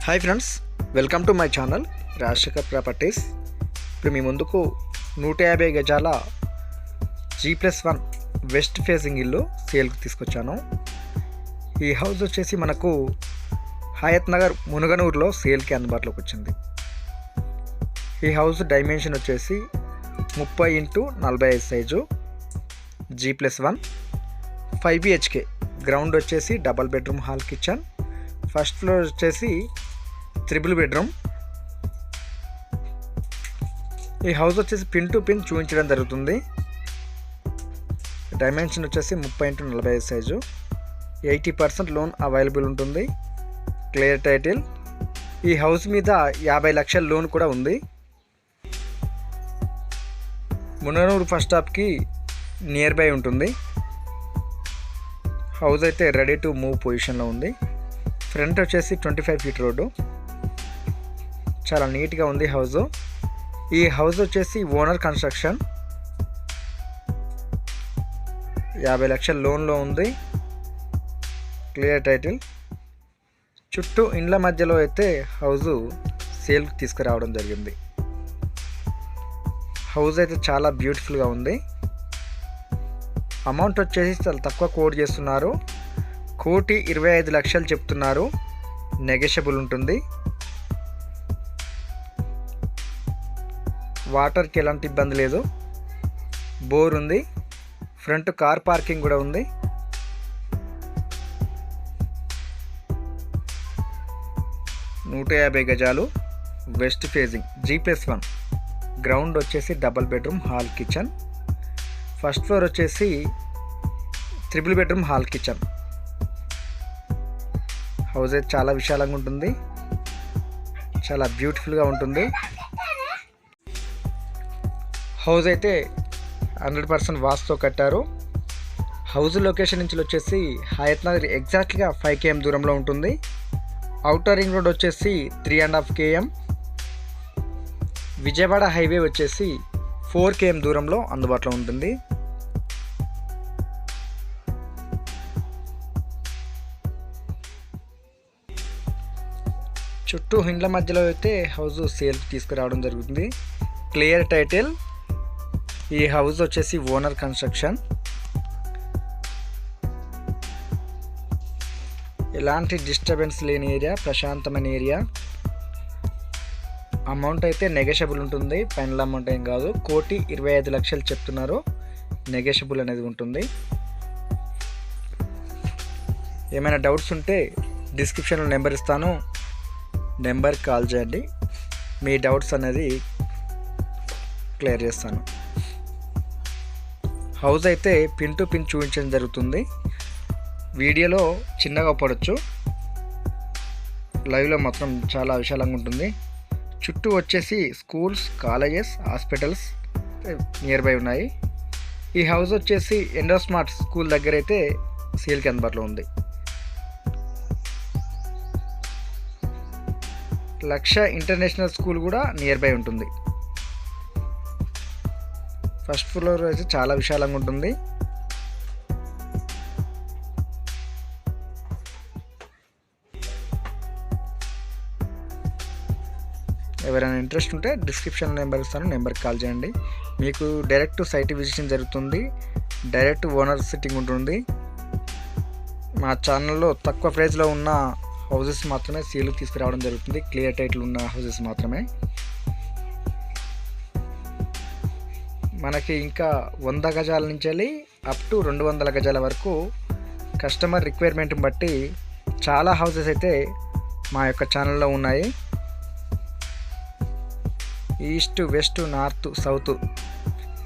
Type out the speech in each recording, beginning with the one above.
Hi friends, welcome to my channel Rajasekhar properties. ఇప్పుడు మీ ముందుకు 150 గజాల G+1 వెస్ట్ ఫేసింగ్ ఇల్లు సేల్కి తీసుకొచ్చాను. ఈ హౌస్ వచ్చేసి మనకు హయత్ నగర్ మునగనూరులో సేల్కి అందుబాటులోకి వచ్చింది. ఈ హౌస్ డైమెన్షన్ వచ్చేసి 30x45 size, G+1 5 BHK. Ground వచ్చేసి double bedroom hall kitchen, first floor వచ్చేసి 3 బెడ్రూమ్. ఈ హౌస్ వచ్చేసి పిన్ టు పిన్ చూపించడం జరుగుతుంది. డైమెన్షన్ వచ్చేసి 30x45 సైజు, 80% లోన్ అవైలబుల్ ఉంటుంది. Clear title. ఈ హౌస్ మీద 50 లక్షల లోన్ కూడా ఉంది. మునగనూరు ఫస్ట్ స్టాప్కి నియర్ బై ఉంటుంది. హౌస్ అయితే రెడీ టు మూవ్ పొజిషన్లో ఉంది. ఫ్రంట్ వచ్చేసి 25 ఫీట్ రోడ్డు, చాలా నీట్గా ఉంది హౌస్. ఈ హౌస్ వచ్చేసి ఓనర్ కన్స్ట్రక్షన్, 50 లక్షల లోన్లో ఉంది. Clear title. చుట్టూ ఇండ్ల మధ్యలో అయితే హౌస్ సేల్కి తీసుకురావడం జరిగింది. హౌస్ అయితే చాలా బ్యూటిఫుల్గా ఉంది. అమౌంట్ వచ్చేసి చాలా తక్కువ కోట్ చేస్తున్నారు. 1,25,00,000 చెప్తున్నారు. నెగోషియబుల్ ఉంటుంది. వాటర్కి ఎలాంటి ఇబ్బంది లేదు. బోర్ ఉంది. ఫ్రంట్ కార్ పార్కింగ్ కూడా ఉంది. నూట 150 గజాలు వెస్ట్ ఫేసింగ్ G+1. గ్రౌండ్ వచ్చేసి double bedroom hall kitchen, first floor వచ్చేసి 3 బెడ్రూమ్ హాల్ కిచెన్. హౌస్ అయితే చాలా విశాలంగా ఉంటుంది, చాలా బ్యూటిఫుల్గా ఉంటుంది. హౌస్ అయితే 100% వాస్తుతో కట్టారు. హౌస్ లొకేషన్ నుంచి వచ్చేసి హయత్ నగర్ ఎగ్జాక్ట్గా 5 km దూరంలో ఉంటుంది. ఔటర్ రింగ్ రోడ్ వచ్చేసి 3.5 km. విజయవాడ హైవే వచ్చేసి 4 km దూరంలో అందుబాటులో ఉంటుంది. చుట్టూ ఇండ్ల మధ్యలో అయితే హౌస్ సేల్కి తీసుకురావడం జరుగుతుంది. Clear title. ఈ హౌస్ వచ్చేసి ఓనర్ కన్స్ట్రక్షన్. ఎలాంటి డిస్టర్బెన్స్ లేని ఏరియా, ప్రశాంతమైన ఏరియా. అమౌంట్ అయితే నెగోషియబుల్ ఉంటుంది. ఫైనల్ అమౌంట్ ఏం కాదు. 1,25,00,000 చెప్తున్నారు. నెగోషియబుల్ అనేది ఉంటుంది. ఏమైనా డౌట్స్ ఉంటే డిస్క్రిప్షన్లో నెంబర్ ఇస్తాను, నెంబర్కి కాల్ చేయండి. మీ డౌట్స్ అనేది క్లియర్ చేస్తాను. హౌస్ అయితే పిన్ టు పిన్ చూపించడం జరుగుతుంది. వీడియోలో చిన్నగా పడవచ్చు, లైవ్లో మాత్రం చాలా విశాలంగా ఉంటుంది. చుట్టూ వచ్చేసి schools, colleges, hospitals near by ఉన్నాయి. ఈ హౌస్ వచ్చేసి ఎండోస్మార్ట్ స్కూల్ దగ్గర అయితే సేల్కి అందుబాటులో ఉంది. లక్ష ఇంటర్నేషనల్ స్కూల్ కూడా నియర్ బై ఉంటుంది. ఫస్ట్ ఫ్లోర్ అయితే చాలా విశాలంగా ఉంటుంది. ఎవరైనా ఇంట్రెస్ట్ ఉంటే డిస్క్రిప్షన్ నెంబర్ ఇస్తాను, నెంబర్కి కాల్ చేయండి. మీకు డైరెక్ట్ సైట్ విజిటింగ్ జరుగుతుంది, డైరెక్ట్ ఓనర్ సిట్టింగ్ ఉంటుంది. మా ఛానల్లో తక్కువ ప్రైస్లో ఉన్న హౌసెస్ మాత్రమే సేల్కి తీసుకురావడం జరుగుతుంది. క్లియర్ టైటిల్ ఉన్న హౌసెస్ మాత్రమే. మనకి ఇంకా 100 గజాల నుంచి వెళ్ళి అప్ టు 200 గజాల వరకు కస్టమర్ రిక్వైర్మెంట్ని బట్టి చాలా హౌసెస్ అయితే మా యొక్క ఛానల్లో ఉన్నాయి. East, west, north, south,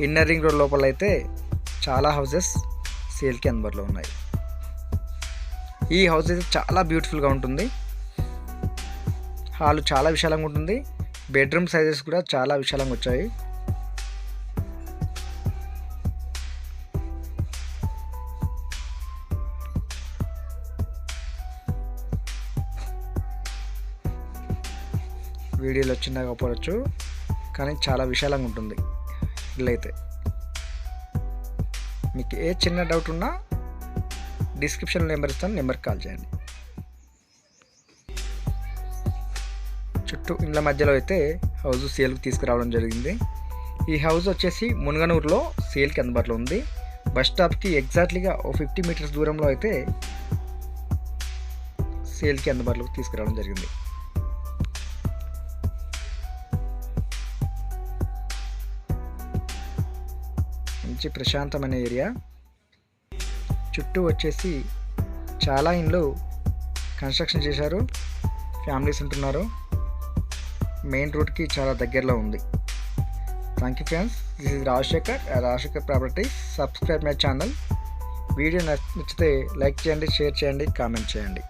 inner ring road లోపల అయితే చాలా హౌసెస్ సేల్కి అందుబాటులో ఉన్నాయి. ఈ హౌస్ అయితే చాలా బ్యూటిఫుల్గా ఉంటుంది. హాల్ చాలా విశాలంగా ఉంటుంది. బెడ్రూమ్ సైజెస్ కూడా చాలా విశాలంగా వచ్చాయి. వీడియోలో చిన్నగా పడవచ్చు, కానీ చాలా విశాలంగా ఉంటుంది ఇల్లు అయితే. మీకు ఏ చిన్న డౌట్ ఉన్నా డిస్క్రిప్షన్లో నెంబర్ ఇస్తాను, నెంబర్కి కాల్ చేయండి. చుట్టూ ఇండ్ల మధ్యలో అయితే హౌస్ సేల్కి తీసుకురావడం జరిగింది. ఈ హౌస్ వచ్చేసి మునగనూరులో సేల్కి అందుబాటులో ఉంది. బస్ స్టాప్కి ఎగ్జాక్ట్లీగా 50 మీటర్స్ దూరంలో అయితే సేల్కి అందుబాటులోకి తీసుకురావడం జరిగింది. మంచి ప్రశాంతమైన ఏరియా. చుట్టూ వచ్చేసి చాలా ఇండ్లు కన్స్ట్రక్షన్ చేశారు, ఫ్యామిలీస్ ఉంటున్నారు. మెయిన్ రోడ్కి చాలా దగ్గరలో ఉంది. Thank you friends, this is Rajasekhar properties. Subscribe my channel. Video నచ్చితే లైక్ చేయండి, షేర్ చేయండి, కామెంట్ చేయండి.